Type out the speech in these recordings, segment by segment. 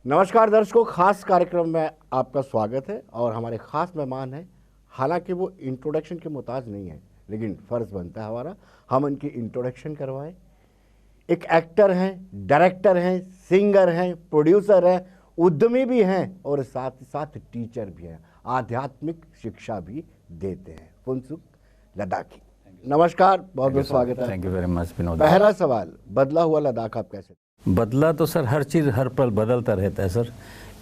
नमस्कार दर्शकों, खास कार्यक्रम में आपका स्वागत है और हमारे खास मेहमान हैं। हालांकि वो इंट्रोडक्शन के मुताज नहीं है, लेकिन फ़र्ज़ बनता है हमारा हम उनकी इंट्रोडक्शन करवाएं। एक एक्टर हैं, डायरेक्टर हैं, सिंगर हैं, प्रोड्यूसर हैं, उद्यमी भी हैं और साथ ही साथ टीचर भी हैं, आध्यात्मिक शिक्षा भी देते हैं। फुनसुक लद्दाखी, नमस्कार, बहुत बहुत स्वागत है। Thank you very much Vinod. पहला सवाल, बदला हुआ लद्दाख आप कैसे? बदला तो सर हर चीज़ हर पल बदलता रहता है सर।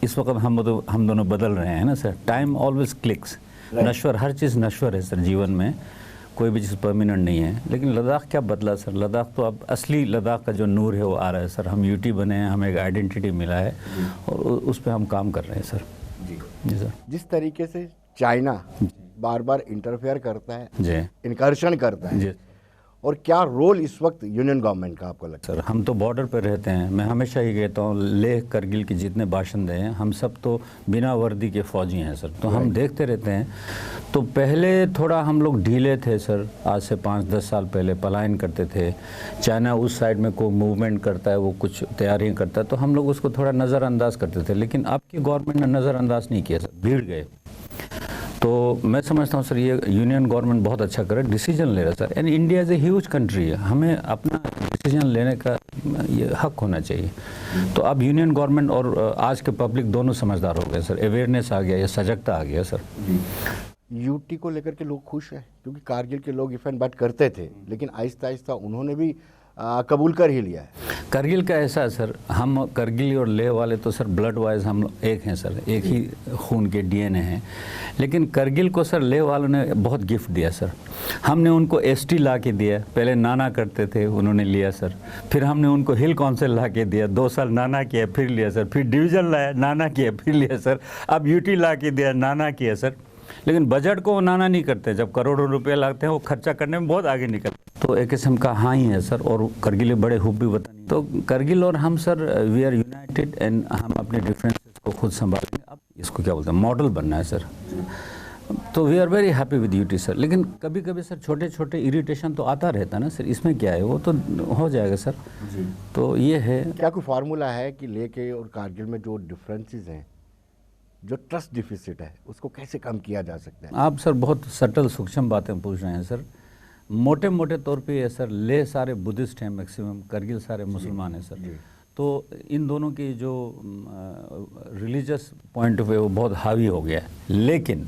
इस वक्त हम दोनों बदल रहे हैं ना सर। Time always clicks. नश्वर, हर चीज़ नश्वर है सर। जीवन में कोई भी चीज़ परमानेंट नहीं है। लेकिन लद्दाख क्या बदला सर? लद्दाख तो अब असली लद्दाख का जो नूर है वो आ रहा है सर। हम यूटी बने हैं, हमें एक आइडेंटिटी मिला है और उस पर हम काम कर रहे हैं सर। जी सर। जिस तरीके से चाइना बार बार इंटरफेयर करता है, जी, इनकर्शन करता है, जी, और क्या रोल इस वक्त यूनियन गवर्नमेंट का आपको लगता सर हम तो बॉर्डर पर रहते हैं। मैं हमेशा ही कहता हूँ, लेह करगिल के जितने भाषण दे हैं, हम सब तो बिना वर्दी के फौजी हैं सर। तो हम देखते रहते हैं। तो पहले थोड़ा हम लोग ढीले थे सर। आज से 5-10 साल पहले पलायन करते थे। चाइना उस साइड में कोई मूवमेंट करता है, वो कुछ तैयारियाँ करता है, तो हम लोग उसको थोड़ा नज़रअंदाज करते थे। लेकिन आपकी गवर्नमेंट ने नज़रअंदाज नहीं किया सर, भीड़ गए। तो मैं समझता हूँ सर, ये यूनियन गवर्नमेंट बहुत अच्छा कर रहा है, डिसीजन ले रहा है sir. And India is a huge country है, हमें अपना डिसीजन लेने का ये हक होना चाहिए। तो अब यूनियन गवर्नमेंट और आज के पब्लिक दोनों समझदार हो गए सर। अवेयरनेस आ गया, ये सजगता आ गया सर। यूटी को लेकर के लोग खुश हैं, क्योंकि कारगिल के लोग इफ एंड बट करते थे, लेकिन आहिस्ता आहिस्ता उन्होंने भी कबूल कर ही लिया है। करगिल का ऐसा है सर, हम करगिल और लेह वाले तो सर ब्लड वाइज हम एक हैं सर, एक ही खून के डीएनए हैं। लेकिन करगिल को सर लेह वालों ने बहुत गिफ्ट दिया सर। हमने उनको एसटी ला के दिया। पहले नाना करते थे, उन्होंने लिया सर। फिर हमने उनको हिल काउंसिल ला के दिया, 2 साल नाना किया, फिर लिया सर। फिर डिवीज़न लाया, नाना किया, फिर लिया सर। अब यूटी ला के दिया, नाना किया सर। लेकिन बजट को वो नाना नहीं करते। जब करोड़ों रुपए लगते हैं, वो खर्चा करने में बहुत आगे निकलते। तो एक किस्म का हाँ ही है सर। और करगिल बड़े हुब्बी वतन। तो करगिल और हम sir we are united and हम अपने डिफरेंसेस को खुद संभालेंगे। अब इसको क्या बोलते हैं, मॉडल बनना है सर। तो we are very happy with UT sir. लेकिन कभी कभी सर छोटे छोटे इरिटेशन तो आता रहता है ना सर। इसमें क्या है, वो तो हो जाएगा सर जी। तो ये है। क्या कोई फार्मूला है कि लेके और कारगिल में जो डिफरेंसेस हैं, जो ट्रस्ट डिफिसिट है, उसको कैसे कम किया जा सकता है? आप सर बहुत सटल सूक्ष्म बातें पूछ रहे हैं सर। मोटे मोटे तौर पे ये सर, लेह सारे बुद्धिस्ट हैं मैक्सिमम, करगिल सारे मुसलमान हैं सर। तो इन दोनों की जो रिलीजियस पॉइंट ऑफ व्यू वो बहुत हावी हो गया है। लेकिन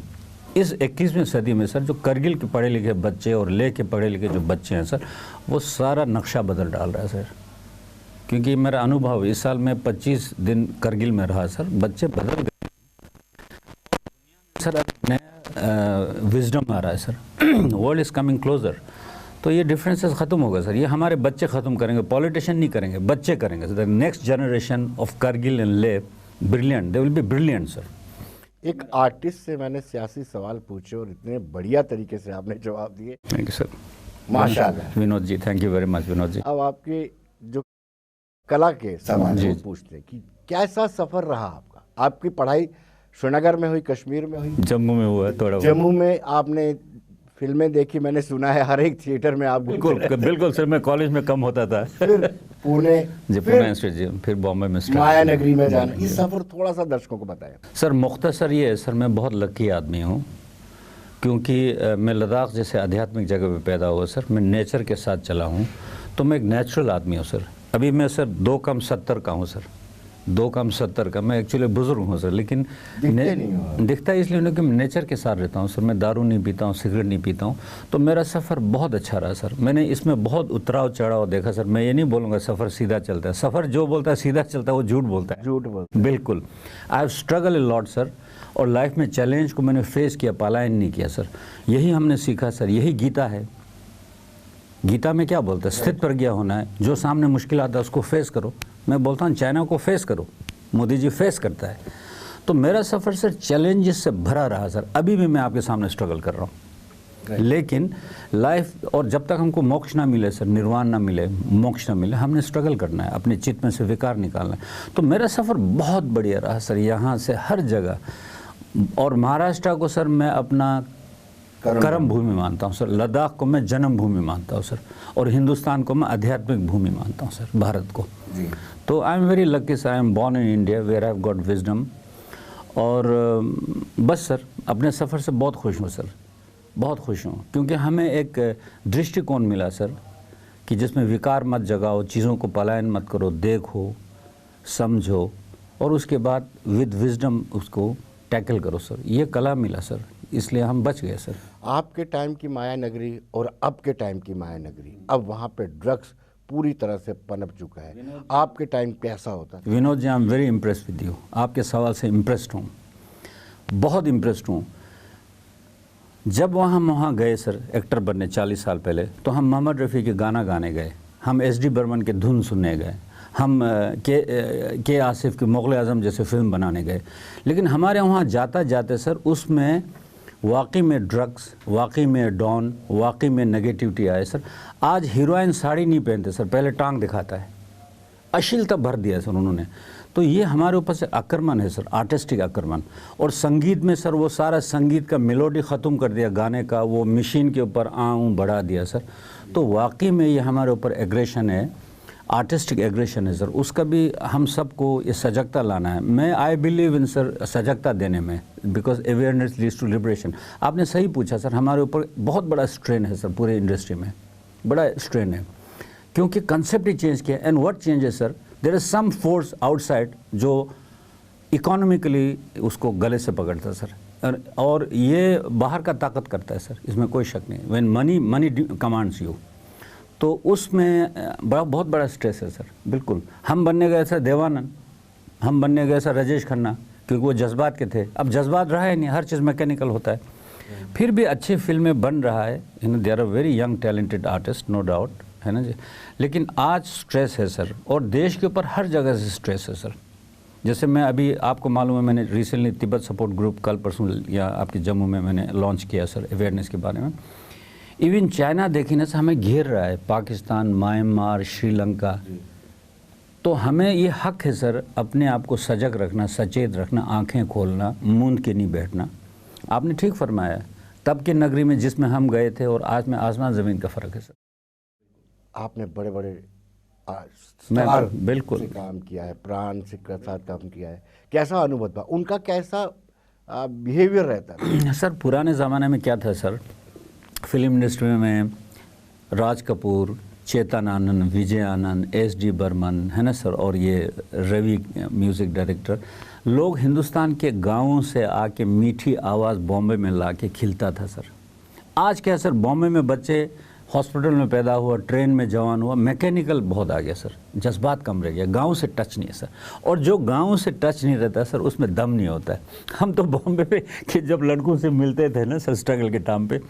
इस 21वीं सदी में सर, जो करगिल के पढ़े लिखे बच्चे और लेह के पढ़े लिखे जो बच्चे हैं सर, वो सारा नक्शा बदल डाल रहा है सर। क्योंकि मेरा अनुभव, इस साल मैं 25 दिन करगिल में रहा सर, बच्चे बदल गए सर। अब नया विजडम आ रहा है sir. World is coming closer. तो ये डिफरेंसेस ख़त्म होगा सर। ये हमारे बच्चे ख़त्म करेंगे, पॉलिटिशियन नहीं करेंगे, बच्चे करेंगे sir. The next generation of Kargil and Leh brilliant, they will be brilliant sir. एक आर्टिस्ट से मैंने सियासी सवाल पूछे और इतने बढ़िया तरीके से आपने जवाब दिए। थैंक यू सर, माशाल्लाह। Vinod ji, thank you very much Vinod ji. अब आपके जो कला के सवाल पूछते हैं कि कैसा सफ़र रहा आपका? आपकी पढ़ाई श्रीनगर में हुई, कश्मीर में हुई, जम्मू में हुआ थोड़ा। जम्मू में आपने फिल्में देखी, मैंने सुना है हर एक थिएटर में आप। बिल्कुल बिल्कुल सर, मैं कॉलेज में कम होता था। फिर पुणे, जी, पुणे इंस्टीट्यूट जी, फिर बॉम्बे में माया नगरी में जाना। इस सफ़र थोड़ा सा दर्शकों को बताएं सर। मुख्तसर ये है सर, मैं बहुत लकी आदमी हूँ, क्योंकि मैं लद्दाख जैसे आध्यात्मिक जगह पे पैदा हुआ सर। मैं नेचर के साथ चला हूँ, तो मैं एक नेचुरल आदमी हूँ सर। अभी मैं सर 2 कम 70 का हूँ सर। 2 कम 70 का। मैं एक्चुअली बुजुर्ग हूँ सर, लेकिन दिखता है इसलिए कि मैं नेचर के साथ रहता हूँ सर। मैं दारू नहीं पीता हूँ, सिगरेट नहीं पीता हूँ। तो मेरा सफ़र बहुत अच्छा रहा सर। मैंने इसमें बहुत उतराव चढ़ाव देखा सर। मैं ये नहीं बोलूँगा सफ़र सीधा चलता है। सफ़र जो बोलता है सीधा चलता है, वो झूठ बोलता है। झूठ बोलता है, बिल्कुल। I have struggle a lot sir. और लाइफ में चैलेंज को मैंने फेस किया, पलायन नहीं किया सर। यही हमने सीखा सर, यही गीता है। गीता में क्या बोलता है? स्थित प्रज्ञ होना है। जो सामने मुश्किल आता है उसको फेस करो। मैं बोलता हूँ चाइना को फेस करो, मोदी जी फेस करता है। तो मेरा सफ़र सर चैलेंजेस से भरा रहा सर। अभी भी मैं आपके सामने स्ट्रगल कर रहा हूँ। लेकिन लाइफ, और जब तक हमको मोक्ष ना मिले सर, निर्वाण ना मिले, मोक्ष ना मिले, हमने स्ट्रगल करना है, अपने चित्त में से विकार निकालना है। तो मेरा सफ़र बहुत बढ़िया रहा सर, यहाँ से हर जगह। और महाराष्ट्र को सर मैं अपना कर्म भूमि मानता हूँ सर। लद्दाख को मैं जन्म भूमि मानता हूँ सर, और हिंदुस्तान को मैं आध्यात्मिक भूमि मानता हूँ सर, भारत को जी। तो I am very lucky sir, I am born in India where I have got wisdom. और बस सर अपने सफ़र से बहुत खुश हूँ सर, बहुत खुश हूँ, क्योंकि हमें एक दृष्टिकोण मिला सर कि जिसमें विकार मत जगाओ, चीज़ों को पलायन मत करो, देखो, समझो, और उसके बाद विद विजडम उसको टैकल करो सर। ये कला मिला सर, इसलिए हम बच गए सर। आपके टाइम की माया नगरी और अब के टाइम की माया नगरी, अब वहाँ पे ड्रग्स पूरी तरह से पनप चुका है। आपके टाइम कैसा होता? Vinod ji, I am very impressed with you. आपके सवाल से इम्प्रेस्ड हूँ, बहुत इम्प्रेस्ड हूँ। जब हम वहाँ गए सर एक्टर बनने 40 साल पहले, तो हम मोहम्मद रफ़ी के गाना गाने गए, हम एस डी बर्मन के धुन सुनने गए, हम के आसिफ की मुग़ल आज़म जैसे फिल्म बनाने गए। लेकिन हमारे वहाँ जाता जाते सर उसमें वाकई में ड्रग्स, वाकई में डॉन, वाकई में नेगेटिविटी आए सर। आज हीरोइन साड़ी नहीं पहनते सर, पहले टांग दिखाता है, अश्लीलता भर दिया सर उन्होंने। तो ये हमारे ऊपर से आक्रमण है सर, आर्टिस्टिक आक्रमण। और संगीत में सर वो सारा संगीत का मेलोडी ख़त्म कर दिया गाने का, वो मशीन के ऊपर आऊँ बढ़ा दिया सर। तो वाकई में ये हमारे ऊपर एग्रेशन है, आर्टिस्टिक एग्रेशन है सर। उसका भी हम सबको ये सजगता लाना है। मैं आई बिलीव इन सर सजगता देने में, because awareness leads to liberation. आपने सही पूछा सर, हमारे ऊपर बहुत बड़ा स्ट्रेन है सर, पूरे इंडस्ट्री में बड़ा स्ट्रेन है, क्योंकि कंसेप्ट ही चेंज किया। And what changes sir, there is some force outside जो इकोनॉमिकली उसको गले से पकड़ता है सर, और ये बाहर का ताकत करता है सर, इसमें कोई शक नहीं। व्हेन मनी कमांड्स यू, तो उसमें बहुत बड़ा स्ट्रेस है सर। बिल्कुल हम बनने गए सर देवानंद, हम बनने गए सर राजेश खन्ना, क्योंकि वो जज्बात के थे। अब जज्बात रहा है नहीं, हर चीज़ मैकेनिकल होता है। फिर भी अच्छी फिल्में बन रहा है, there are very young talented artist, no doubt, है ना जी। लेकिन आज स्ट्रेस है सर, और देश के ऊपर हर जगह से स्ट्रेस है सर। जैसे मैं अभी आपको मालूम है, मैंने रिसेंटली तिब्बत सपोर्ट ग्रुप कल परसों या आपके जम्मू में मैंने लॉन्च किया सर अवेयरनेस के बारे में। इवन चाइना देखिए ना सर, हमें घेर रहा है, पाकिस्तान, म्यांमार, श्रीलंका। तो हमें ये हक है सर अपने आप को सजग रखना, सचेत रखना, आंखें खोलना, मूंद के नहीं बैठना। आपने ठीक फरमाया, तब के नगरी में जिसमें हम गए थे और आज में आसमान ज़मीन का फ़र्क है सर। आपने बड़े बड़े बिल्कुल से काम किया है, प्राण से साथ काम किया है, कैसा अनुभव था उनका, कैसा बिहेवियर रहता है? सर पुराने ज़माने में क्या था सर, फिल्म इंडस्ट्री में राज कपूर, चेतन आनंद, विजय आनंद, एस डी बर्मन, है ना सर, और ये रवि म्यूज़िक डायरेक्टर, लोग हिंदुस्तान के गाँवों से आके मीठी आवाज़ बॉम्बे में ला के खिलता था सर। आज क्या सर, बॉम्बे में बच्चे हॉस्पिटल में पैदा हुआ, ट्रेन में जवान हुआ, मैकेनिकल बहुत आ गया सर, जज्बात कम रह गया, गाँव से टच नहीं है सर। और जो गाँव से टच नहीं रहता सर, उसमें दम नहीं होता है। हम तो बॉम्बे पे कि जब लड़कों से मिलते थे ना सर स्ट्रगल के टाइम पे,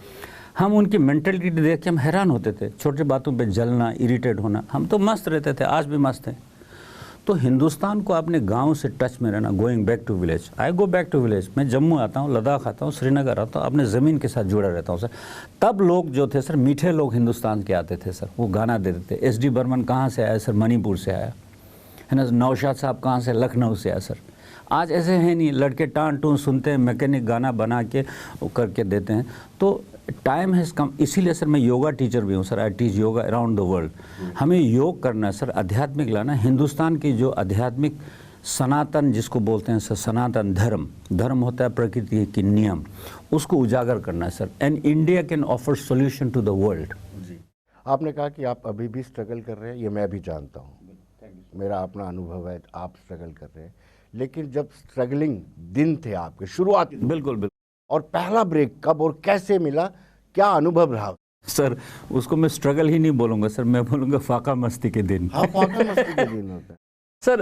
हम उनकी मेंटलिटी देख के हम हैरान होते थे, छोटी बातों पे जलना, इरिटेट होना। हम तो मस्त रहते थे, आज भी मस्त हैं। तो हिंदुस्तान को अपने गांव से टच में रहना, going back to village, I go back to village. मैं जम्मू आता हूँ, लद्दाख आता हूँ, श्रीनगर आता हूँ, अपने ज़मीन के साथ जुड़ा रहता हूँ सर। तब लोग जो थे सर, मीठे लोग हिंदुस्तान के आते थे सर, वो गाना देते थे। एस डी बर्मन कहाँ से आया सर? मणिपुर से आया, है ना। नौशाद साहब कहाँ से? लखनऊ से आया सर। आज ऐसे हैं नहीं, लड़के टान टून सुनते हैं, मैकेनिक गाना बना के करके देते हैं। तो टाइम हैज़ कम। इसीलिए सर मैं योगा टीचर भी हूँ sir, I teach yoga around the world. हमें योग करना है सर, आध्यात्मिक लाना। हिंदुस्तान की जो आध्यात्मिक सनातन जिसको बोलते हैं सर, सनातन धर्म, धर्म होता है प्रकृति की नियम, उसको उजागर करना है sir. And India can offer solution to the world. जी, आपने कहा कि आप अभी भी स्ट्रगल कर रहे हैं, ये मैं भी जानता हूँ, मेरा अपना अनुभव है, आप स्ट्रगल कर रहे हैं। लेकिन जब स्ट्रगलिंग दिन थे आपके शुरुआती, बिल्कुल बिल्कुल, और पहला ब्रेक कब और कैसे मिला, क्या अनुभव रहा? सर उसको मैं स्ट्रगल ही नहीं बोलूँगा सर, मैं बोलूँगा फाका मस्ती के दिन। हाँ, फाका मस्ती के दिन होता है सर।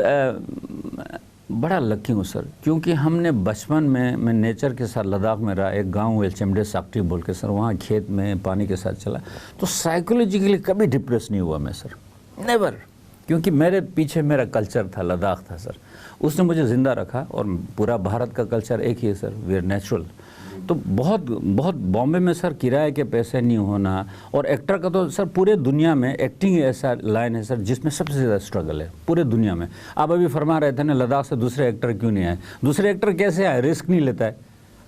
बड़ा लकी हूँ सर, क्योंकि हमने बचपन में, मैं नेचर के साथ लद्दाख में रहा, एक गांव वेलचमडे साक्टी बोल के सर, वहाँ खेत में पानी के साथ चला। तो साइकोलॉजिकली कभी डिप्रेस नहीं हुआ मैं सर, नेवर। क्योंकि मेरे पीछे मेरा कल्चर था, लद्दाख था सर, उसने मुझे ज़िंदा रखा। और पूरा भारत का कल्चर एक ही है सर, वी आर नेचुरल। तो बहुत बॉम्बे में सर किराए के पैसे नहीं होना, और एक्टर का तो सर पूरे दुनिया में एक्टिंग ऐसा लाइन है सर जिसमें सबसे ज़्यादा स्ट्रगल है पूरे दुनिया में। आप अभी फरमा रहे थे ना, लद्दाख से दूसरे एक्टर क्यों नहीं आए? दूसरे एक्टर कैसे आए? रिस्क नहीं लेता है,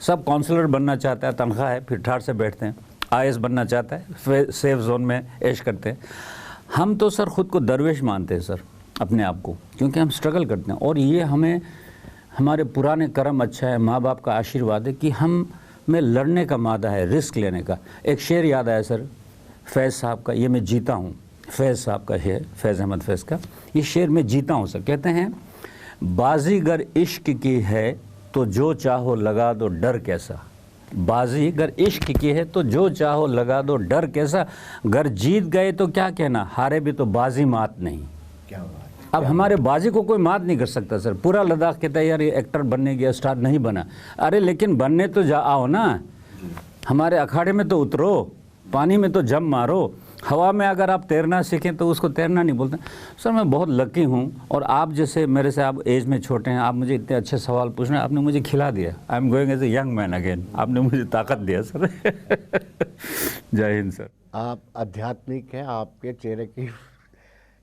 सब काउंसलर बनना चाहता है, तनख्वाह है, फिर ठाट से बैठते हैं। आईएएस बनना चाहता है, सेफ जोन में ऐश करते हैं। हम तो सर ख़ुद को दरवेश मानते हैं सर, अपने आप को, क्योंकि हम स्ट्रगल करते हैं। और ये हमें हमारे पुराने कर्म अच्छा है, माँ बाप का आशीर्वाद है कि हम में लड़ने का मादा है, रिस्क लेने का। एक शेर याद आया सर फैज़ साहब का, ये मैं जीता हूँ, फैज़ साहब का है, फैज़ अहमद फैज़ का। ये शेर मैं जीता हूँ सर। कहते हैं बाजीगर इश्क की है तो जो चाहो लगा दो, डर कैसा। बाजीगर इश्क की है तो जो चाहो लगा दो, डर कैसा। अगर जीत गए तो क्या कहना, हारे भी तो बाजी मात नहीं। क्या बात। अब हमारे बाजी को कोई मात नहीं कर सकता सर। पूरा लद्दाख कहता है यार ये एक्टर बनने गया, स्टार नहीं बना। अरे लेकिन बनने तो जा आओ ना, हमारे अखाड़े में तो उतरो, पानी में तो जंप मारो। हवा में अगर आप तैरना सीखें तो उसको तैरना नहीं बोलते। सर मैं बहुत लकी हूँ, और आप जैसे मेरे से, आप एज में छोटे हैं, आप मुझे इतने अच्छे सवाल पूछ रहे हैं, आपने मुझे खिला दिया। I am going as a young man again. आपने मुझे ताकत दिया सर। जय हिंद सर। आप आध्यात्मिक हैं, आपके चेहरे की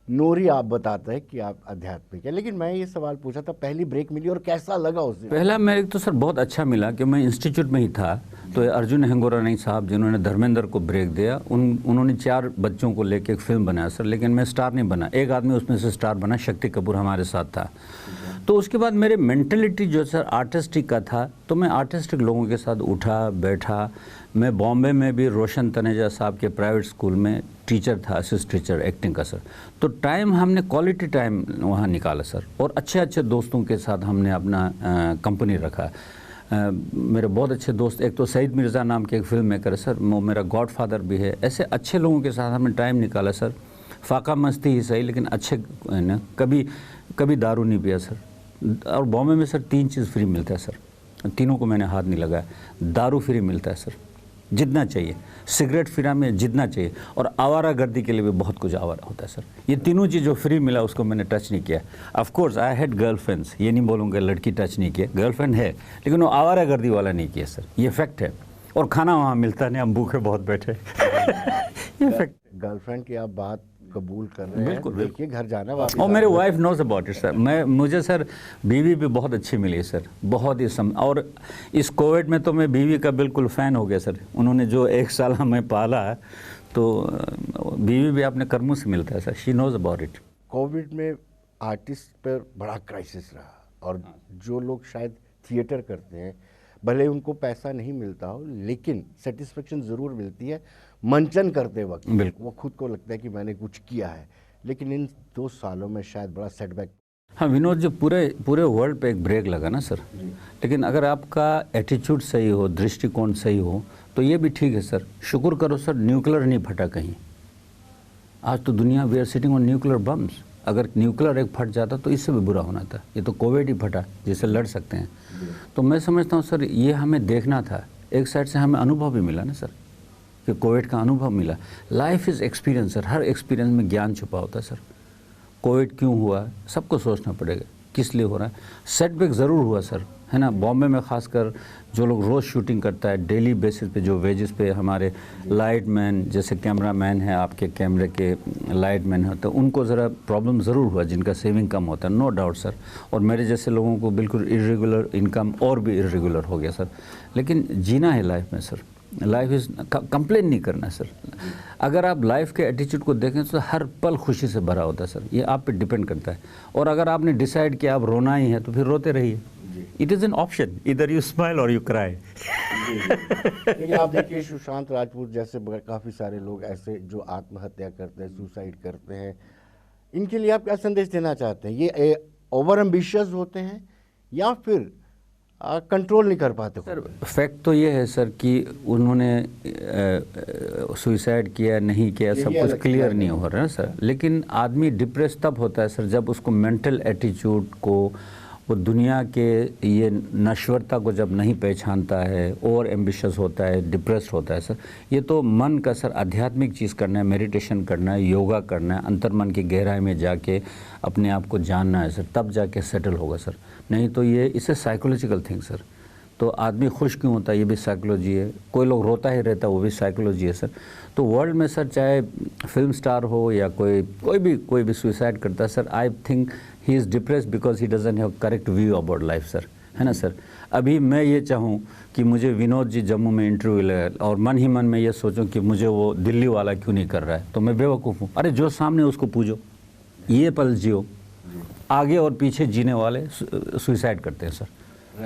नूरी आप बताते हैं कि आप आध्यात्मिक है। लेकिन मैं ये सवाल पूछा था, पहली ब्रेक मिली और कैसा लगा उस दिन? पहला मेरे तो सर बहुत अच्छा मिला कि मैं इंस्टीट्यूट में ही था, तो अर्जुन हेंगोरानी साहब जिन्होंने धर्मेंद्र को ब्रेक दिया, उन्होंने 4 बच्चों को लेके एक फिल्म बनाया सर। लेकिन मैं स्टार नहीं बना, एक आदमी उसमें से स्टार बना, शक्ति कपूर हमारे साथ था। तो उसके बाद मेरे मेंटलिटी जो सर आर्टिस्टिक का था, तो मैं आर्टिस्टिक लोगों के साथ उठा बैठा। मैं बॉम्बे में भी रोशन तनेजा साहब के प्राइवेट स्कूल में टीचर था, असिस्ट टीचर एक्टिंग का सर। तो टाइम हमने क्वालिटी टाइम वहाँ निकाला सर, और अच्छे अच्छे दोस्तों के साथ हमने अपना कंपनी रखा। मेरे बहुत अच्छे दोस्त, एक तो सईद मिर्ज़ा नाम के एक फिल्म मेकर है सर, वो मेरा गॉड फादर भी है। ऐसे अच्छे लोगों के साथ हमने टाइम निकाला सर। फाका मस्ती ही सही, लेकिन अच्छे न, कभी दारू नहीं पिया सर। और बॉम्बे में सर 3 चीज़ फ्री मिलता है सर, तीनों को मैंने हाथ नहीं लगाया। दारू फ्री मिलता है सर, जितना चाहिए, सिगरेट फ्री में जितना चाहिए, और आवारा गर्दी के लिए भी बहुत कुछ आवारा होता है सर। ये तीनों चीज़ जो फ्री मिला उसको मैंने टच नहीं किया। Of course I had girlfriends, ये नहीं बोलूँगा लड़की टच नहीं किया, गर्लफ्रेंड है, लेकिन वो आवारा गर्दी वाला नहीं किया सर, ये फैक्ट है। और खाना वहाँ मिलता नहीं, हम भूखे बहुत बैठे। ये फैक्ट। गर्लफ्रेंड की आप बात कबूल कर रहे हैं, बिल्कुल, देखिए घर जाना वापस। और मेरे wife knows about it sir. मुझे सर बीवी भी बहुत अच्छी मिली सर, बहुत ही और इस कोविड में तो मैं बीवी का बिल्कुल फ़ैन हो गया सर। उन्होंने जो 1 साल हमें पाला है, तो बीवी भी अपने कर्मों से मिलता है sir. She knows about it. Covid में आर्टिस्ट पर बड़ा क्राइसिस रहा, और जो लोग शायद थिएटर करते हैं, भले उनको पैसा नहीं मिलता हो, लेकिन सेटिस्फेक्शन ज़रूर मिलती है मंचन करते वक्त। वो खुद को लगता है कि मैंने कुछ किया है। लेकिन इन 2 सालों में शायद बड़ा सेटबैक। हाँ विनोद, जो पूरे वर्ल्ड पे एक ब्रेक लगा ना सर, लेकिन अगर आपका एटीट्यूड सही हो, दृष्टिकोण सही हो, तो ये भी ठीक है सर। शुक्र करो सर, न्यूक्लियर नहीं फटा कहीं। आज तो दुनिया, we are sitting on nuclear bombs. अगर न्यूक्लियर एक फट जाता तो इससे भी बुरा होना था। ये तो कोविड ही फटा, जिससे लड़ सकते हैं। तो मैं समझता हूँ सर, ये हमें देखना था। एक साइड से हमें अनुभव भी मिला ना सर, कि कोविड का अनुभव मिला। Life is experience sir, her experience में ज्ञान छुपा होता है सर। कोविड क्यों हुआ, सबको सोचना पड़ेगा, किस लिए हो रहा है। सेटबैक ज़रूर हुआ सर, है ना। बॉम्बे में खासकर जो लोग रोज़ शूटिंग करता है, डेली बेसिस पे, जो वेजेस पे हमारे लाइट मैन, जैसे कैमरा मैन है, आपके कैमरे के लाइट मैन होते हैं, उनको ज़रा प्रॉब्लम ज़रूर हुआ, जिनका सेविंग कम होता है, नो डाउट सर। और मेरे जैसे लोगों को बिल्कुल इरेगुलर इनकम और भी इरेगुलर हो गया सर। लेकिन जीना है लाइफ में सर, लाइफ इज़, कंप्लेन नहीं करना सर। अगर आप लाइफ के एटीट्यूड को देखें तो हर पल खुशी से भरा होता है सर, ये आप पे डिपेंड करता है। और अगर आपने डिसाइड किया आप रोना ही है, तो फिर रोते रहिए। इट इज़ एन ऑप्शन, इधर यू स्माइल और यू क्राई। लेकिन आप देखिए, सुशांत राजपूत जैसे काफ़ी सारे लोग ऐसे जो आत्महत्या करते हैं, सुसाइड करते हैं, इनके लिए आप क्या संदेश देना चाहते हैं? ये ओवर एम्बिशियस होते हैं या फिर कंट्रोल नहीं कर पाते? सर फैक्ट तो ये है सर कि उन्होंने सुसाइड किया नहीं किया, सब कुछ क्लियर नहीं हो रहा है सर। लेकिन आदमी डिप्रेस तब होता है सर, जब उसको मेंटल एटीट्यूड को, वो दुनिया के ये नश्वरता को जब नहीं पहचानता है, ओवर एम्बिशियस होता है, डिप्रेस्ड होता है सर। ये तो मन का सर आध्यात्मिक चीज़ करना है, मेडिटेशन करना है, योगा करना है, अंतर्मन की गहराई में जाके अपने आप को जानना है सर, तब जाके सेटल होगा सर। नहीं तो ये इससे साइकोलॉजिकल थिंग सर। तो आदमी खुश क्यों होता है, ये भी साइकोलॉजी है। कोई लोग रोता ही रहता है, वो भी साइकोलॉजी है सर। तो वर्ल्ड में सर, चाहे फिल्म स्टार हो या कोई भी सुसाइड करता है sir, I think he is depressed because he doesn't have correct view about life sir, है ना सर। अभी मैं ये चाहूँ कि मुझे विनोद जी जम्मू में इंटरव्यू ले और मन ही मन में ये सोचूं कि मुझे वो दिल्ली वाला क्यों नहीं कर रहा है, तो मैं बेवकूफ़ हूँ। अरे जो सामने उसको पूछो, ये पल जियो। आगे और पीछे जीने वाले सुइसाइड करते हैं सर,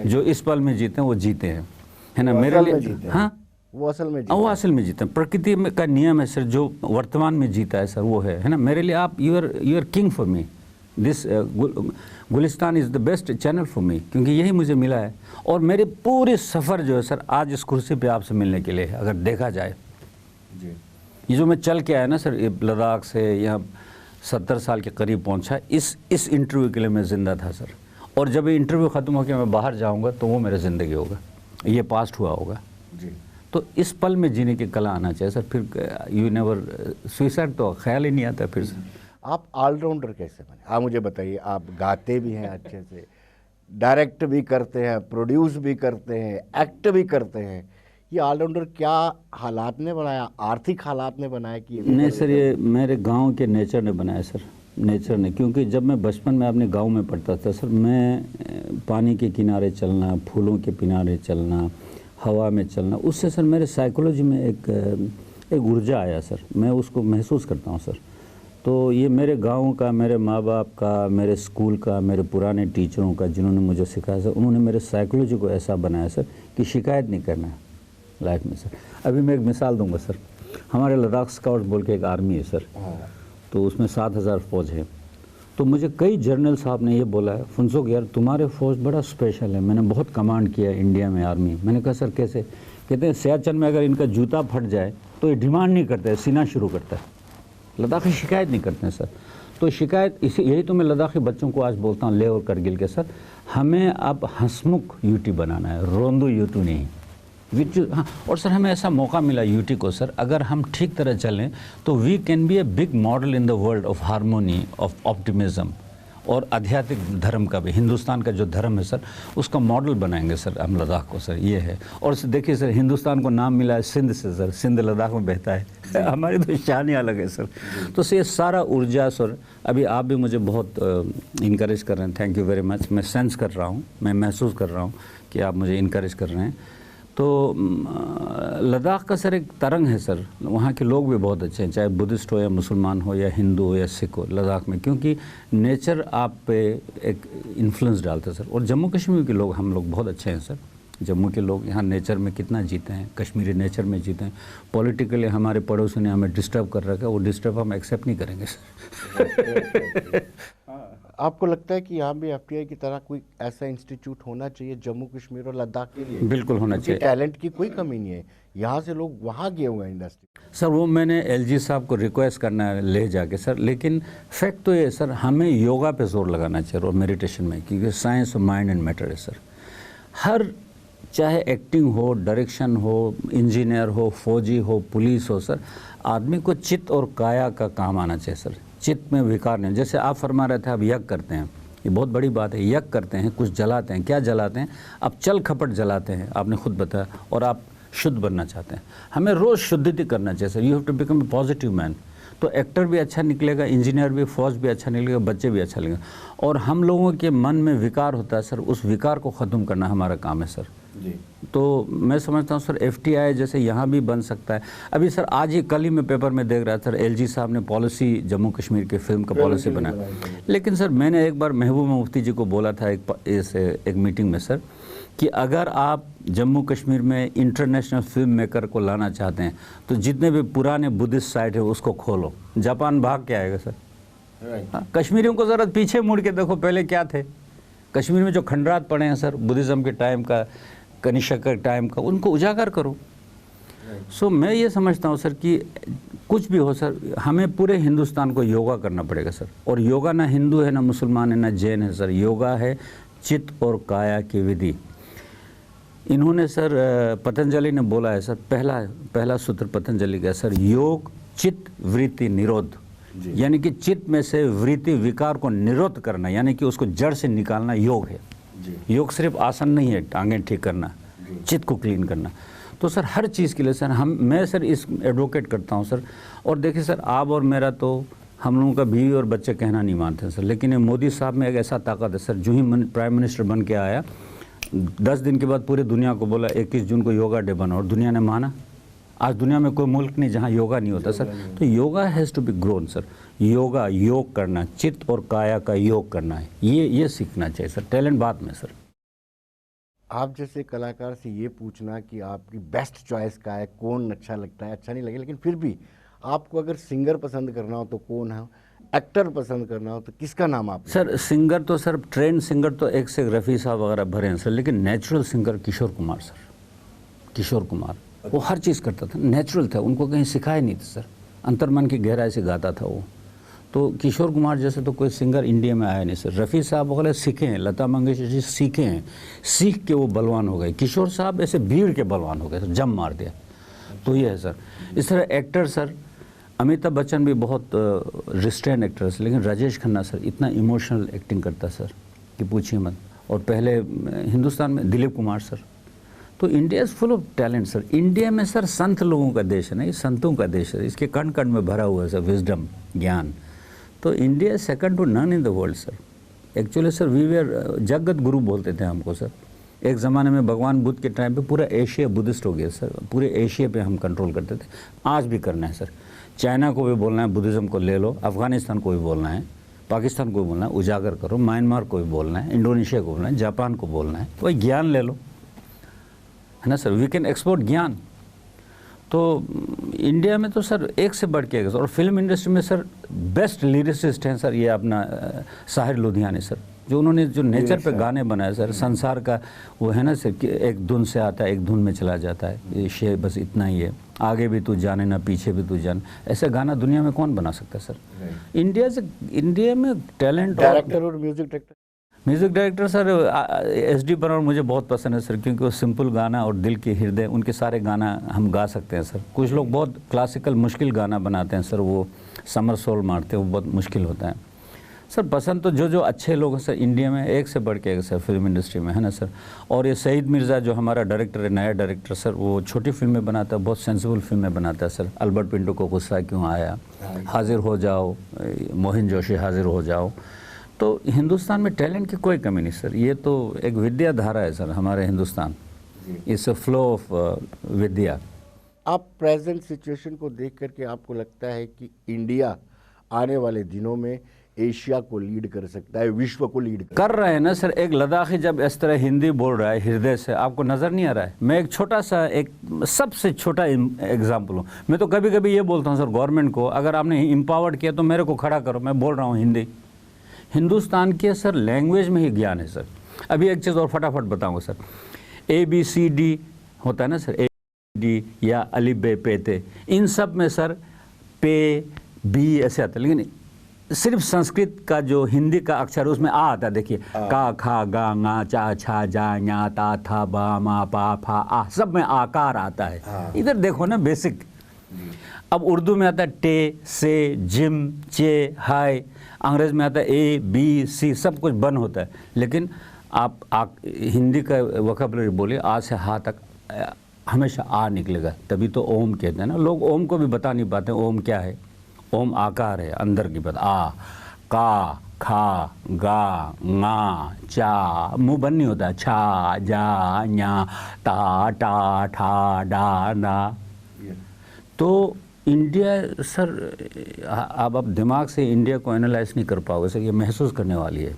जो इस पल में जीते हैं वो जीते हैं, है ना। मेरे लिए हाँ, वो असल में जीते हैं। प्रकृति में का नियम है सर, जो वर्तमान में जीता है सर वो है ना। मेरे लिए आप you are king for me, this Gulistan is the best channel for me, क्योंकि यही मुझे मिला है। और मेरे पूरे सफ़र जो है सर आज इस कुर्सी पे आपसे मिलने के लिए है। अगर देखा जाए जी, ये जो मैं चल के आया ना सर, ये लद्दाख से यहाँ 70 साल के करीब पहुँचा, इस इंटरव्यू के लिए मैं ज़िंदा था सर। और जब ये इंटरव्यू ख़त्म हो के मैं बाहर जाऊँगा तो वो मेरी ज़िंदगी होगा, ये पास्ट हुआ होगा जी। तो इस पल में जीने की कला आना चाहिए सर। फिर यू नेवर, सुइसाइड तो ख्याल ही नहीं आता फिर से। आप ऑलराउंडर कैसे बने, आप मुझे बताइए। आप गाते भी हैं अच्छे से, डायरेक्ट भी करते हैं, प्रोड्यूस भी करते हैं, एक्ट भी करते हैं। ये ऑलराउंडर क्या हालात ने बनाया, आर्थिक हालात ने बनाया कि नहीं सर, ये मेरे गांव के नेचर ने बनाया सर, नेचर ने। क्योंकि जब मैं बचपन में अपने गांव में पढ़ता था सर, मैं पानी के किनारे चलना, फूलों के किनारे चलना, हवा में चलना, उससे सर मेरे साइकोलॉजी में एक ऊर्जा आया सर। मैं उसको महसूस करता हूँ सर। तो ये मेरे गांव का, मेरे माँ बाप का, मेरे स्कूल का, मेरे पुराने टीचरों का, जिन्होंने मुझे सिखाया सर, उन्होंने मेरे साइकोलॉजी को ऐसा बनाया सर कि शिकायत नहीं करना है लाइफ में सर। अभी मैं एक मिसाल दूंगा सर। हमारे लद्दाख स्काउट बोल के एक आर्मी है सर, तो उसमें 7000 फौज है। तो मुझे कई जर्नल साहब ने ये बोला है, फुनसुक यार तुम्हारे फौज बड़ा स्पेशल है, मैंने बहुत कमांड किया इंडिया में आर्मी। मैंने कहा सर कैसे? कहते हैं सियाचिन में अगर इनका जूता फट जाए तो ये डिमांड नहीं करता है, सीना शुरू करता है। लद्दाखी शिकायत नहीं करते हैं सर। तो शिकायत यही तो मैं लद्दाखी बच्चों को आज बोलता हूँ, लेह और करगिल के सर, हमें अब हंसमुख यूटी बनाना है, रोंदू यूटी नहीं। हाँ, और सर हमें ऐसा मौका मिला यूटी को सर, अगर हम ठीक तरह चलें तो we can be a big model in the world of harmony, of optimism और आध्यात्मिक धर्म का भी। हिंदुस्तान का जो धर्म है सर, उसका मॉडल बनाएंगे सर हम लद्दाख को सर, ये है। और देखिए सर, हिंदुस्तान को नाम मिला है सिंध से सर, सिंध लद्दाख में बहता है, हमारी तो शान ही अलग है सर। तो ये सारा ऊर्जा सर, अभी आप भी मुझे बहुत इनकरेज कर रहे हैं, थैंक यू वेरी मच। मैं सेंस कर रहा हूँ, मैं महसूस कर रहा हूँ कि आप मुझे इनकरेज कर रहे हैं। तो लद्दाख का सर एक तरंग है सर, वहाँ के लोग भी बहुत अच्छे हैं, चाहे बुद्धिस्ट हो या मुसलमान हो या हिंदू हो या सिख हो लद्दाख में, क्योंकि नेचर आप पे एक इन्फ्लुएंस डालता है सर। और जम्मू कश्मीर के लोग, हम लोग बहुत अच्छे हैं सर। जम्मू के लोग यहाँ नेचर में कितना जीते हैं, कश्मीरी नेचर में जीते हैं। पॉलिटिकली हमारे पड़ोसी ने हमें डिस्टर्ब कर रखा है, वो डिस्टर्ब हम एक्सेप्ट नहीं करेंगे सर। आपको लगता है कि यहाँ भी एफटीआई की तरह कोई ऐसा इंस्टीट्यूट होना चाहिए जम्मू कश्मीर और लद्दाख के लिए? बिल्कुल होना चाहिए। टैलेंट की कोई कमी नहीं है, यहाँ से लोग वहाँ गए हुए हैं इंडस्ट्री। सर वो मैंने एलजी साहब को रिक्वेस्ट करना है ले जाके सर, लेकिन फैक्ट तो ये सर, हमें योगा पे जोर लगाना चाहिए और मेडिटेशन में, क्योंकि science of mind and matter है सर। हर, चाहे एक्टिंग हो, डायरेक्शन हो, इंजीनियर हो, फौजी हो, पुलिस हो सर, आदमी को चित्त और काया का काम आना चाहिए सर। चित्त में विकार नहीं। जैसे आप फरमा रहे थे आप यज्ञ करते हैं, ये बहुत बड़ी बात है। यज्ञ करते हैं, कुछ जलाते हैं, क्या जलाते हैं? आप चल खपट जलाते हैं, आपने खुद बताया, और आप शुद्ध बनना चाहते हैं। हमें रोज़ शुद्धिति करना चाहिए sir. You have to become a positive man. तो एक्टर भी अच्छा निकलेगा, इंजीनियर भी, फौज भी अच्छा निकलेगा, बच्चे भी अच्छा लगेगा। और हम लोगों के मन में विकार होता है सर, उस विकार को ख़त्म करना हमारा काम है सर जी। तो मैं समझता हूँ सर एफटीआई जैसे यहाँ भी बन सकता है। अभी सर आज ही कल ही मैं पेपर में देख रहा था, एलजी साहब ने पॉलिसी जम्मू कश्मीर के फिल्म का पॉलिसी बनाया। लेकिन सर मैंने एक बार महबूबा मुफ्ती जी को बोला था एक मीटिंग में सर, कि अगर आप जम्मू कश्मीर में इंटरनेशनल फिल्म मेकर को लाना चाहते हैं तो जितने भी पुराने बुद्धिस्ट साइट है उसको खोलो। जापान भाग के आएगा सर। हाँ, कश्मीरियों को ज़रा पीछे मुड़ के देखो, पहले क्या थे कश्मीर में, जो खंडरात पड़े हैं सर बुद्धिज़्म के टाइम का, कनिष्क के टाइम का, उनको उजागर करो। सो मैं ये समझता हूँ सर कि कुछ भी हो सर, हमें पूरे हिंदुस्तान को योगा करना पड़ेगा सर। और योगा ना हिंदू है, ना मुसलमान है, ना जैन है सर। योगा है चित्त और काया की विधि। इन्होंने सर पतंजलि ने बोला है सर, पहला सूत्र पतंजलि का सर, योग चित्त वृत्ति निरोध, यानी कि चित्त में से वृत्ति विकार को निरोध करना, यानी कि उसको जड़ से निकालना योग है। योग सिर्फ आसन नहीं है, टांगें ठीक करना, चित्त को क्लीन करना। तो सर हर चीज़ के लिए सर मैं सर इस एडवोकेट करता हूँ सर। और देखिए सर, आप और मेरा तो, हम लोगों का बीवी और बच्चे कहना नहीं मानते सर, लेकिन ये मोदी साहब में एक ऐसा ताकत है सर, जो ही प्राइम मिनिस्टर बन के आया, 10 दिन के बाद पूरे दुनिया को बोला 21 जून को योगा डे बनाओ और दुनिया ने माना। आज दुनिया में कोई मुल्क नहीं जहाँ योगा नहीं होता सर। तो yoga has to be grown sir. Yoga, योग करना, चित्त और काया का योग करना है, ये सीखना चाहिए सर। टैलेंट बाद में सर। आप जैसे कलाकार से ये पूछना कि आपकी बेस्ट चॉइस का है, कौन अच्छा लगता है, अच्छा नहीं लगे, लेकिन फिर भी आपको अगर सिंगर पसंद करना हो तो कौन है, एक्टर पसंद करना हो तो किसका नाम आप? सर सिंगर तो सर ट्रेंड सिंगर तो एक से रफ़ी साहब वगैरह भरे हैं सर, लेकिन natural singer Kishore Kumar sir. Kishore Kumar वो हर चीज़ करता था, नेचुरल था, उनको कहीं सिखाया नहीं था सर, अंतर्मन की गहराई से गाता था वो। तो किशोर कुमार जैसे तो कोई सिंगर इंडिया में आया नहीं सर। रफ़ी साहब वगैरह सीखे हैं, लता मंगेशकर जी सीखे हैं, सीख के वो बलवान हो गए। किशोर साहब ऐसे भीड़ के बलवान हो गए सर, जम मार दिया। तो ये है सर। इस तरह एक्टर सर, अमिताभ बच्चन भी बहुत रिस्ट्रेंट एक्टर है, लेकिन राजेश खन्ना सर इतना इमोशनल एक्टिंग करता सर कि पूछिए मत। और पहले हिंदुस्तान में दिलीप कुमार सर। तो India is full of talent sir. India में सर संत लोगों का देश है ना, ये संतों का देश है, इसके कण कण में भरा हुआ है सर विजडम, ज्ञान। तो India is second to none in the world sir. Actually sir we were जगत गुरु बोलते थे हमको सर। एक ज़माने में भगवान बुद्ध के टाइम पे पूरा एशिया बुद्धिस्ट हो गया सर, पूरे एशिया पे हम कंट्रोल करते थे। आज भी करना है सर। चाइना को भी बोलना है बुद्धिज़्म को ले लो, अफ़गानिस्तान को भी बोलना है, पाकिस्तान को भी बोलना है, उजागर करो, म्यांमार को भी बोलना है, इंडोनेशिया को बोलना है, जापान को बोलना है। वही ज्ञान ले लो, है ना सर। वी कैन एक्सपोर्ट ज्ञान। तो इंडिया में तो सर एक से बढ़ के, और फिल्म इंडस्ट्री में सर बेस्ट लिरिसिस्ट हैं सर ये अपना साहिर लुधियानी सर, जो उन्होंने जो नेचर पे गाने बनाए सर। संसार का वो है ना सर कि एक धुन से आता है एक धुन में चला जाता है, ये शेर बस इतना ही है, आगे भी तू जाने ना पीछे भी तू जान। ऐसा गाना दुनिया में कौन बना सकता है सर। इंडिया में टैलेंट। डायरेक्टर और music director? Music director sir S D. Burman मुझे बहुत पसंद है सर, क्योंकि वो सिंपल गाना और दिल के हृदय, उनके सारे गाना हम गा सकते हैं सर। कुछ लोग बहुत क्लासिकल मुश्किल गाना बनाते हैं सर, वो समर सोल मारते हैं, वो बहुत मुश्किल होता है सर। पसंद तो जो अच्छे लोग हैं सर इंडिया में, एक से बढ़ के एक सर फिल्म इंडस्ट्री में, है ना सर। और ये सईद मिर्ज़ा जो हमारा डायरेक्टर है, नया डायरेक्टर सर, वो छोटी फिल्में बनाता है, बहुत सेंसिबल फिल्में बनाता है सर। अल्बर्ट पिंटो को गुस्सा क्यों आया, हाजिर हो जाओ, मोहन जोशी हाजिर हो जाओ। तो हिंदुस्तान में टैलेंट की कोई कमी नहीं सर। ये तो एक विद्या धारा है सर हमारे Hindustan, it's a flow of vidya. आप प्रेजेंट सिचुएशन को देख करके आपको लगता है कि इंडिया आने वाले दिनों में एशिया को लीड कर सकता है, विश्व को लीड कर रहे हैं ना सर। एक लद्दाखी जब इस तरह हिंदी बोल रहा है हृदय से, आपको नज़र नहीं आ रहा है? मैं एक छोटा सा, एक सबसे छोटा एग्जाम्पल हूँ। मैं तो कभी कभी ये बोलता हूँ सर गवर्नमेंट को, अगर आपने एम्पावर्ड किया तो मेरे को खड़ा करो, मैं बोल रहा हूँ हिंदी। हिंदुस्तान के सर लैंग्वेज में ही ज्ञान है सर। अभी एक चीज़ और फटाफट बताऊंगा सर, ABCD होता है ना सर, ABCD या अली बे पे ते, इन सब में सर पे बी ऐसे आता है, लेकिन सिर्फ संस्कृत का जो हिंदी का अक्षर उसमें आ आता है। देखिए का खा गा गा चा छा जा न्या ता था बा मा पा फा आ, सब में आकार आता है। इधर देखो ना बेसिक। अब उर्दू में आता है टे से जिम चे हाय, अंग्रेज़ में आता है ABC, सब कुछ बन होता है। लेकिन आप हिंदी का वोकैबुलरी बोलिए, आ से हा तक हमेशा आ निकलेगा, तभी तो ओम कहते हैं ना। लोग ओम को भी बता नहीं पाते ओम क्या है। ओम आकार है, अंदर की बात। आ का खा गा गा चा, मुंह बंद नहीं होता, छा जा न्या ता टा ठा डा ना। तो इंडिया सर, आप दिमाग से इंडिया को एनालाइज नहीं कर पाओगे सर, ये महसूस करने वाली है।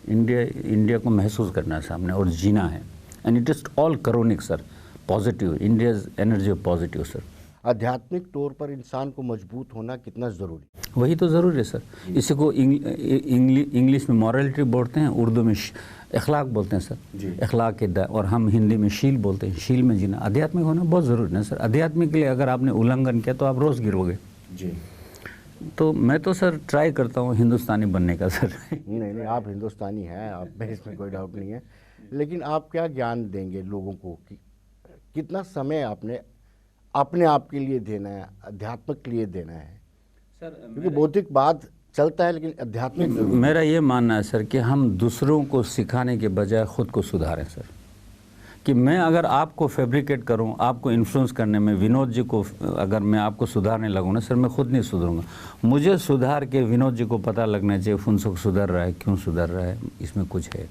इंडिया को महसूस करना है सामने और जीना है। And it is all chronic sir, positive, India's energy of positive sir. आध्यात्मिक तौर पर इंसान को मजबूत होना कितना ज़रूरी? वही तो ज़रूरी है सर। इसी को इंग्लिश में मॉरलिटी बोलते हैं, उर्दू में अखलाक बोलते हैं सर, अखलाक के दा, और हम हिंदी में शील बोलते हैं, शील में जीना। आध्यात्मिक होना बहुत ज़रूरी है सर। आध्यात्मिक के लिए अगर आपने उल्लंघन किया तो आप रोज़ गिरोगे जी। तो मैं तो सर ट्राई करता हूँ हिंदुस्तानी बनने का सर। नहीं, आप हिंदुस्तानी हैं, आप में इसमें कोई डाउट नहीं है। लेकिन आप क्या ज्ञान देंगे लोगों को कि कितना समय आपने अपने आप के लिए देना है, आध्यात्मिक के लिए देना है सर? क्योंकि भौतिक बात चलता है लेकिन आध्यात्मिक। मेरा ये मानना है सर कि हम दूसरों को सिखाने के बजाय ख़ुद को सुधारें सर। कि मैं अगर आपको फैब्रिकेट करूं, आपको इन्फ्लुएंस करने में, विनोद जी को अगर मैं आपको सुधारने लगूँ ना सर, मैं खुद नहीं सुधरूंगा। मुझे सुधार के विनोद जी को पता लगना चाहिए फुनसुख सुधर रहा है, क्यों सुधर रहा है, इसमें कुछ है।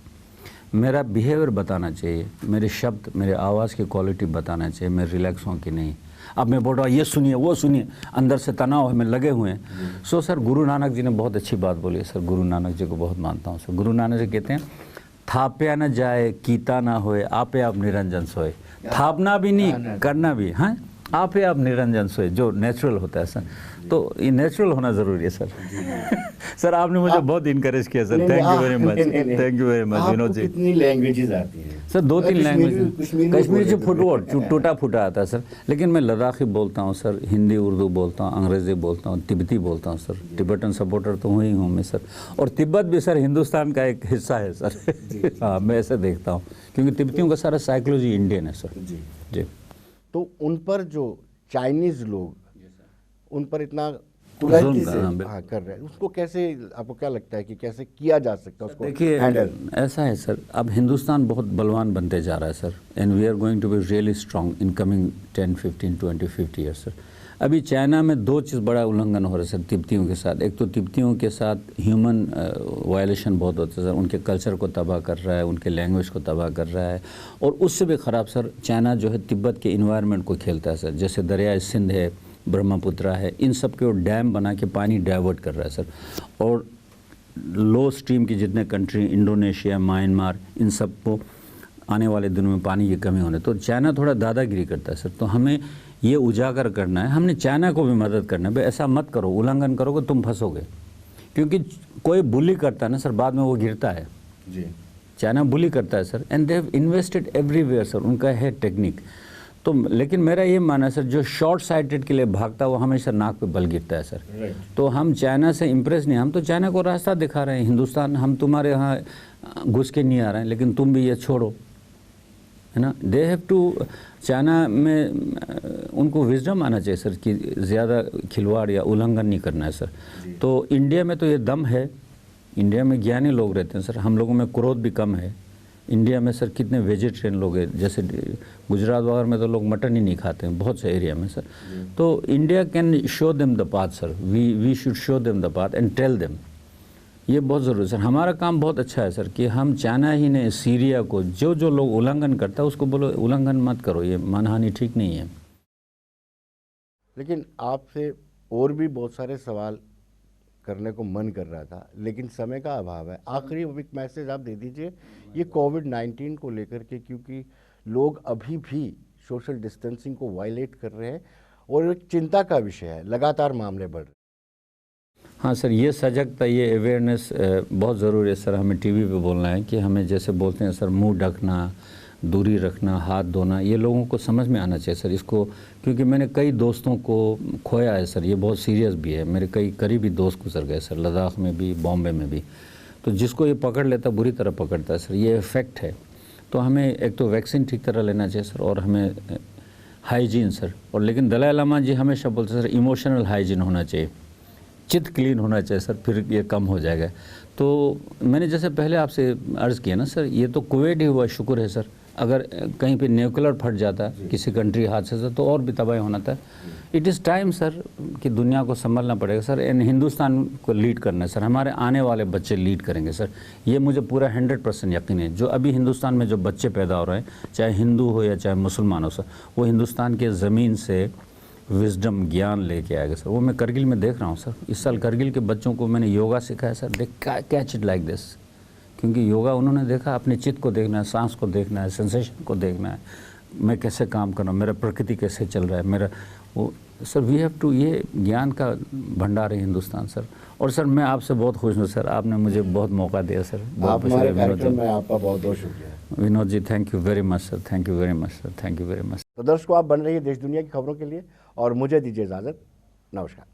मेरा बिहेवियर बताना चाहिए, मेरे शब्द, मेरे आवाज़ की क्वालिटी बताना चाहिए, मैं रिलैक्स हूँ कि नहीं। अब मैं बोल रहा हूँ ये सुनिए वो सुनिए, अंदर से तनाव में लगे हुए हैं। सो सर गुरु नानक जी ने बहुत अच्छी बात बोली है सर, गुरु नानक जी को बहुत मानता हूँ सर। गुरु नानक जी कहते हैं थाप्या न जाए कीता ना होए, आपे आप निरंजन सोए। थापना भी नहीं करना भी, हाँ आपे आप निरंजन सोए, जो नेचुरल होता है सर। तो ये नेचुरल होना ज़रूरी है सर। सर आपने मुझे बहुत इनकरेज किया sir, thank you very much, thank you very much Vinod ji. कितनी लैंग्वेजेस आती हैं सर 2-3 लैंग्वेज, कश्मीरी से टूटा फूटा आता है सर, लेकिन मैं लद्दाखी बोलता हूँ सर, हिंदी उर्दू बोलता हूँ, अंग्रेज़ी बोलता हूँ, तिब्बती बोलता हूँ सर। तिब्बतन सपोर्टर तो हुई हूँ मैं सर, और तिब्बत भी सर हिंदुस्तान का एक हिस्सा है सर। हाँ मैं ऐसे देखता हूँ, क्योंकि तिब्बतियों का सारा साइकोलॉजी इंडियन है सर। जी। तो उन पर जो चाइनीज़ लोग उन पर इतना क्रूरता से हाँ कर रहे हैं, उसको कैसे, आपको क्या लगता है कि कैसे किया जा सकता है उसको? देखिए ऐसा है सर, अब हिंदुस्तान बहुत बलवान बनते जा रहा है sir, and we are going to be really strong in coming 10, 15, 20, 50 years sir. अभी चाइना में 2 चीज़ बड़ा उल्लंघन हो रहा है सर तिब्बतियों के साथ। एक तो तिब्बतियों के साथ ह्यूमन वायलेशन बहुत होता है सर, उनके कल्चर को तबाह कर रहा है, उनके लैंग्वेज को तबाह कर रहा है, और उससे भी ख़राब सर चाइना जो है तिब्बत के इन्वायरमेंट को खेलता है सर। जैसे दरिया सिंध है, ब्रह्मपुत्रा है, इन सब के वो डैम बना के पानी डाइवर्ट कर रहा है सर। और लो स्ट्रीम की जितने कंट्री, इंडोनेशिया, म्यांमार, इन सब को आने वाले दिनों में पानी की कमी होने, तो चाइना थोड़ा दादागिरी करता है सर। तो हमें ये उजागर करना है, हमने चाइना को भी मदद करना है, भाई ऐसा मत करो, उल्लंघन करोगे तुम फंसोगे। क्योंकि कोई बुली करता है ना सर, बाद में वो गिरता है जी। चाइना बुली करता है sir, and they have invested everywhere sir, उनका है टेक्निक। तो लेकिन मेरा ये मानना है सर, जो शॉर्ट साइटेड के लिए भागता है वो हमेशा नाक पे बल गिरता है सर। तो हम चाइना से इम्प्रेस नहीं, हम तो चाइना को रास्ता दिखा रहे हैं, हिंदुस्तान हम तुम्हारे यहाँ घुस के नहीं आ रहे हैं, लेकिन तुम भी ये छोड़ो, है ना। दे हैव टू, चाइना में उनको विजडम आना चाहिए सर कि ज़्यादा खिलवाड़ या उल्लंघन नहीं करना है सर। तो इंडिया में तो ये दम है, इंडिया में ज्ञानी लोग रहते हैं सर, हम लोगों में क्रोध भी कम है। इंडिया में सर कितने वेजिटेरियन लोग हैं, जैसे गुजरात वगैरह में तो लोग मटन ही नहीं खाते हैं बहुत से एरिया में सर। तो India can show them the path sir, we should show them the path and tell them, ये बहुत ज़रूरी है सर। हमारा काम बहुत अच्छा है सर कि हम चाइना ही ने सीरिया को, जो जो लोग उल्लंघन करता है उसको बोलो उल्लंघन मत करो, ये मानहानि ठीक नहीं है। लेकिन आपसे और भी बहुत सारे सवाल करने को मन कर रहा था, लेकिन समय का अभाव है। आखिरी एक मैसेज आप दे दीजिए ये कोविड-19 को लेकर के, क्योंकि लोग अभी भी सोशल डिस्टेंसिंग को वायलेट कर रहे हैं और एक चिंता का विषय है, लगातार मामले बढ़ रहे हैं। हाँ सर, ये सजगता, ये अवेयरनेस बहुत ज़रूरी है सर। हमें टीवी पे बोलना है कि हमें जैसे बोलते हैं सर, मुंह ढकना, दूरी रखना, हाथ धोना, ये लोगों को समझ में आना चाहिए सर इसको। क्योंकि मैंने कई दोस्तों को खोया है सर, ये बहुत सीरियस भी है। मेरे कई करीबी दोस्त गुजर गए सर, लद्दाख में भी, बॉम्बे में भी। तो जिसको ये पकड़ लेता बुरी तरह पकड़ता है सर, ये इफ़ेक्ट है। तो हमें एक तो वैक्सीन ठीक तरह लेना चाहिए सर, और हमें हाइजीन सर, और लेकिन दलाई लामा जी हमेशा बोलते सर इमोशनल हाइजीन होना चाहिए, चित्त क्लीन होना चाहिए सर, फिर ये कम हो जाएगा। तो मैंने जैसे पहले आपसे अर्ज़ किया ना सर, ये तो कुवैत ही हुआ, शुक्र है सर। अगर कहीं पे न्यूक्लियर फट जाता किसी कंट्री हादसे से तो और भी तबाही होना था। इट इज़ टाइम सर कि दुनिया को संभलना पड़ेगा सर, एंड हिंदुस्तान को लीड करना है सर। हमारे आने वाले बच्चे लीड करेंगे सर, ये मुझे पूरा 100% यकीन है। जो अभी हिंदुस्तान में जो बच्चे पैदा हो रहे हैं, चाहे हिंदू हो या चाहे मुसलमान हो सर, वो हिंदुस्तान के ज़मीन से विजडम, ज्ञान लेके आएगा सर। वो मैं करगिल में देख रहा हूँ सर। इस साल करगिल के बच्चों को मैंने योगा सिखाया sir, they catch it like this. क्योंकि योगा उन्होंने देखा, अपने चित्त को देखना है, सांस को देखना है, सेंसेशन को देखना है, मैं कैसे काम कर रहा हूँ, मेरा प्रकृति कैसे चल रहा है, मेरा वो सर। वी हैव टू, ये ज्ञान का भंडार है हिंदुस्तान सर। और सर मैं आपसे बहुत खुश हूँ सर, आपने मुझे बहुत मौका दिया सर। आप हमारे कार्यक्रम में आपका बहुत बहुत शुक्रिया Vinod ji, thank you very much sir, thank you very much sir, thank you very much. तो दर्शकों, आप बन रही है देश दुनिया की खबरों के लिए और मुझे दीजिए इजाज़त। नमस्कार।